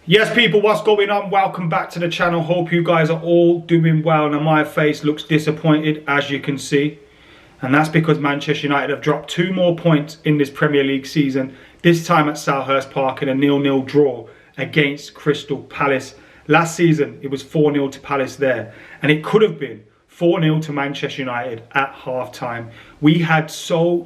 Yes, people, what's going on? Welcome back to the channel. Hope you guys are all doing well. Now, my face looks disappointed, as you can see. And that's because Manchester United have dropped 2 more points in this Premier League season. This time at Selhurst Park in a 0-0 draw against Crystal Palace. Last season, it was 4-0 to Palace there. And it could have been 4-0 to Manchester United at half-time. We had so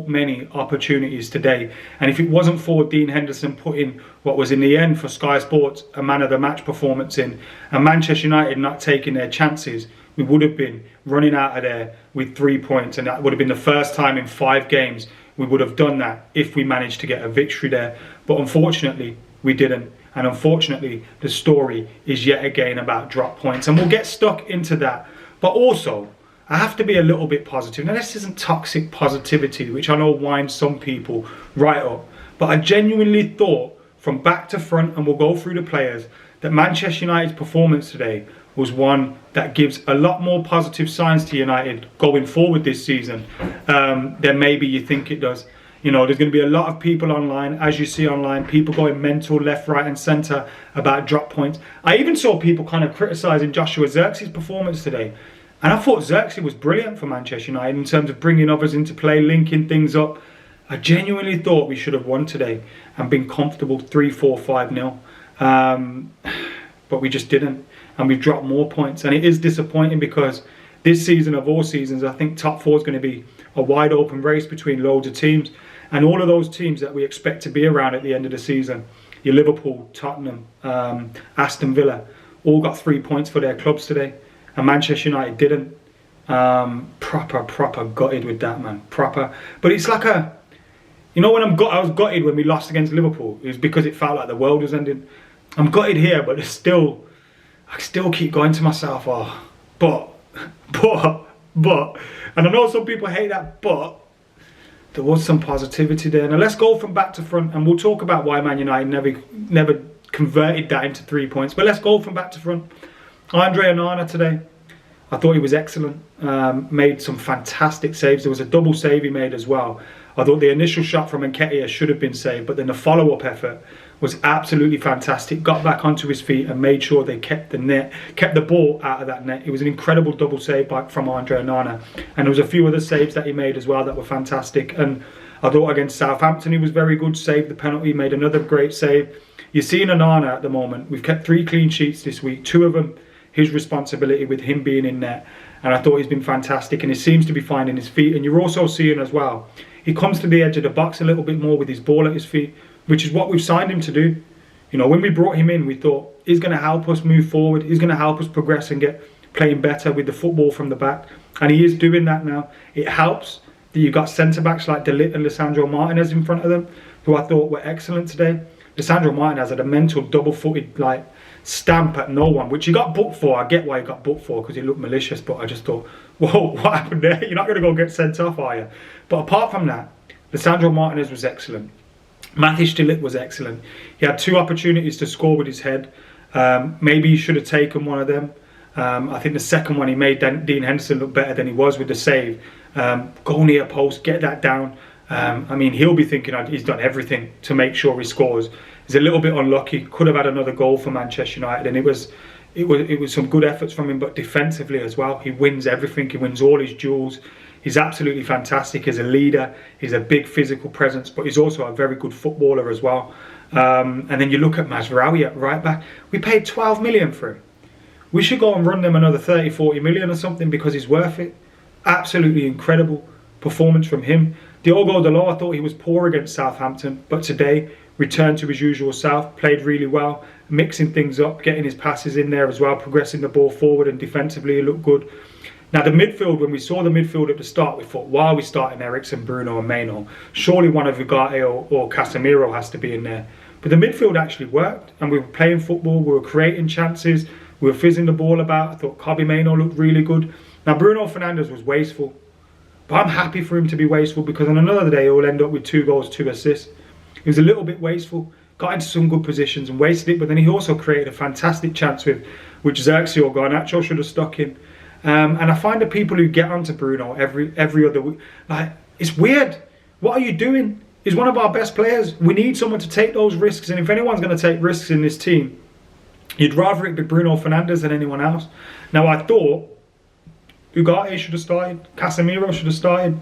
many opportunities today. And if it wasn't for Dean Henderson putting what was in the end for Sky Sports a man of the match performance in, and Manchester United not taking their chances, we would have been running out of there with 3 points. And that would have been the first time in 5 games we would have done that if we managed to get a victory there. But unfortunately, we didn't. And unfortunately, the story is yet again about drop points. And we'll get stuck into that. But also, I have to be a little bit positive. Now, this isn't toxic positivity, which I know winds some people right up. But I genuinely thought, from back to front, and we'll go through the players, that Manchester United's performance today was one that gives a lot more positive signs to United going forward this season than maybe you think it does. You know, there's going to be a lot of people online, as you see online, people going mental left, right and centre about drop points. I even saw people kind of criticising Joshua Zirkzee performance today. And I thought Zirkzee was brilliant for Manchester United in terms of bringing others into play, linking things up. I genuinely thought we should have won today and been comfortable 3-4, 5-0. But we just didn't. And we've dropped more points. And it is disappointing because this season of all seasons, I think top 4 is going to be a wide open race between loads of teams. And all of those teams that we expect to be around at the end of the season, your Liverpool, Tottenham, Aston Villa, all got 3 points for their clubs today. And Manchester United didn't. Proper gutted with that, man. Proper. But it's like a... You know, when I was gutted when we lost against Liverpool. It was because it felt like the world was ending. I'm gutted here, but it's still... I still keep going to myself, but... And I know some people hate that, but... There was some positivity there. Now let's go from back to front, and we'll talk about why Man United never converted that into 3 points. But let's go from back to front. Andre Onana today, I thought he was excellent. Made some fantastic saves. There was a double save he made as well. I thought the initial shot from McKola should have been saved, but then the follow-up effort was absolutely fantastic. Got back onto his feet and made sure they kept the ball out of that net. It was an incredible double save from Andre Onana. And there was a few other saves that he made as well that were fantastic. And I thought against Southampton he was very good. Saved the penalty, made another great save. You're seeing Onana at the moment. We've kept 3 clean sheets this week. 2 of them his responsibility with him being in net. And I thought he's been fantastic, and he seems to be finding his feet. And you're also seeing as well, he comes to the edge of the box a little bit more with his ball at his feet, which is what we've signed him to do. You know, when we brought him in, we thought he's going to help us move forward. He's going to help us progress and get playing better with the football from the back. And he is doing that now. It helps that you've got centre-backs like De Ligt and Lisandro Martinez in front of them, who I thought were excellent today. Lisandro Martinez had a mental double-footed stamp at no one, which he got booked for. I get why he got booked for, because he looked malicious, but I just thought, whoa, what happened there? You're not going to go get sent off, are you? But apart from that, Lisandro Martinez was excellent. Matthijs de Ligt was excellent. He had 2 opportunities to score with his head. Maybe he should have taken one of them. I think the second one he made Dean Henderson look better than he was with the save. Go near post, get that down. I mean, he'll be thinking he's done everything to make sure he scores. He's a little bit unlucky. Could have had another goal for Manchester United, and it was some good efforts from him. But defensively as well, he wins everything. He wins all his duels. He's absolutely fantastic as a leader. He's a big physical presence, but he's also a very good footballer as well. And then you look at Mazraoui at right back. We paid 12 million for him. We should go and run them another 30, 40 million or something, because he's worth it. Absolutely incredible performance from him. Diogo Dalot, I thought he was poor against Southampton, but today returned to his usual self, played really well, mixing things up, getting his passes in there as well, progressing the ball forward, and defensively he looked good. Now the midfield, when we saw the midfield at the start, we thought, why are we starting Eriksen, Bruno and Maino? Surely one of Ugarte or Casemiro has to be in there. But the midfield actually worked, and we were playing football, we were creating chances, we were fizzing the ball about. I thought Kobbie Maino looked really good. Now Bruno Fernandes was wasteful, but I'm happy for him to be wasteful, because on another day he'll end up with 2 goals, 2 assists. He was a little bit wasteful, got into some good positions and wasted it, but then he also created a fantastic chance which Zirkzee or Garnacho should have stuck in. And I find the people who get onto Bruno every other week, it's weird. What are you doing? He's one of our best players. We need someone to take those risks, and if anyone's going to take risks in this team, you'd rather it be Bruno Fernandes than anyone else. Now, I thought Ugarte should have started, Casemiro should have started,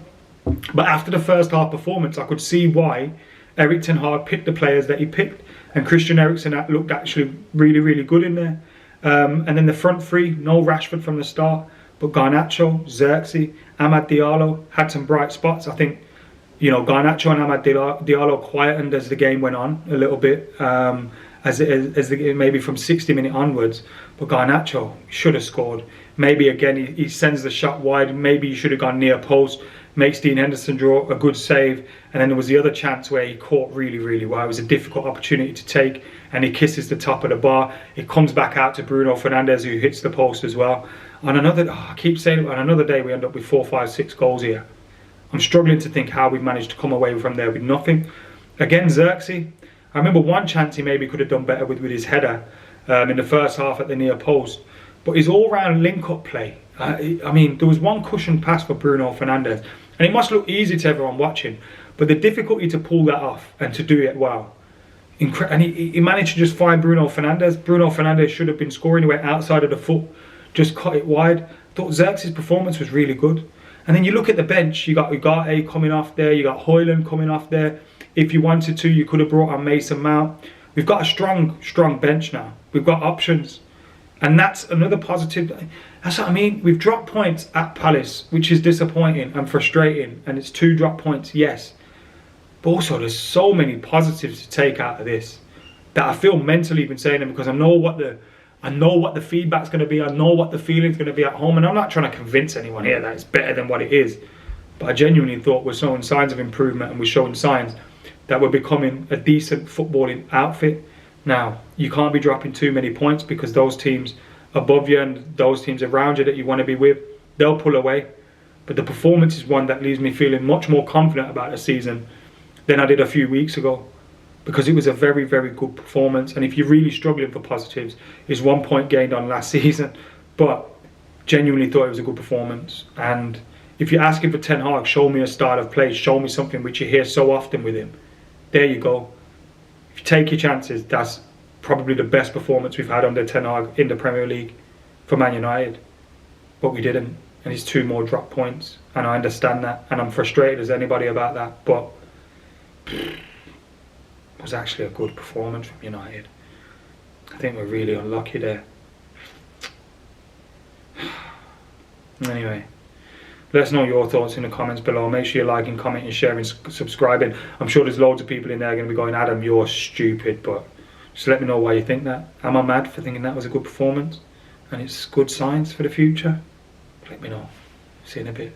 but after the first half performance, I could see why Erik ten Hag picked the players that he picked, and Christian Eriksen looked actually really, really good in there. And then the front three, no Rashford from the start, but Garnacho, Xerxes, Amad Diallo had some bright spots. I think, you know, Garnacho and Amad Diallo quietened as the game went on a little bit, maybe from 60-minute onwards. But Garnacho should have scored. Maybe again he sends the shot wide. Maybe he should have gone near post. Makes Dean Henderson draw a good save. And then there was the other chance where he caught really, really well. It was a difficult opportunity to take, and he kisses the top of the bar. It comes back out to Bruno Fernandes, who hits the post as well. On another, I keep saying it, on another day we end up with 4, 5, 6 goals here. I'm struggling to think how we've managed to come away from there with nothing. Again, Xerxes, I remember one chance he maybe could have done better with his header in the first half at the near post. But his all-round link-up play, I mean, there was one cushioned pass for Bruno Fernandes, and it must look easy to everyone watching, but the difficulty to pull that off and to do it well. And he managed to just find Bruno Fernandes. Bruno Fernandes should have been scoring. He went outside of the foot, just cut it wide. I thought Xerxes' performance was really good. And then you look at the bench, you got Ugarte coming off there, you got Højlund coming off there. If you wanted to, you could have brought on Mason Mount. We've got a strong bench now. We've got options. And that's another positive. That's what I mean. We've dropped points at Palace, which is disappointing and frustrating. And it's 2 drop points, yes. But also there's so many positives to take out of this that I feel mentally been saying them, because I know what the feedback's going to be. I know what the feeling's going to be at home. And I'm not trying to convince anyone here that it's better than what it is. But I genuinely thought we're showing signs of improvement, and we're showing signs that we're becoming a decent footballing outfit. Now, you can't be dropping too many points, because those teams above you and those teams around you that you want to be with, they'll pull away. But the performance is one that leaves me feeling much more confident about the season than I did a few weeks ago, because it was a very, very good performance. And if you're really struggling for positives, it's 1 point gained on last season, but genuinely thought it was a good performance. And if you're asking for Ten Hag, show me a style of play, show me something which you hear so often with him, there you go. If you take your chances, that's probably the best performance we've had under Ten Hag in the Premier League for Man United. But we didn't, and it's 2 more drop points, and I understand that, and I'm frustrated as anybody about that, but it was actually a good performance from United. I think we're really unlucky there. Anyway, let us know your thoughts in the comments below. Make sure you're liking, commenting, sharing, subscribing. I'm sure there's loads of people in there going to be going, Adam, you're stupid, but just let me know why you think that. Am I mad for thinking that was a good performance and it's good signs for the future? Let me know. See you in a bit.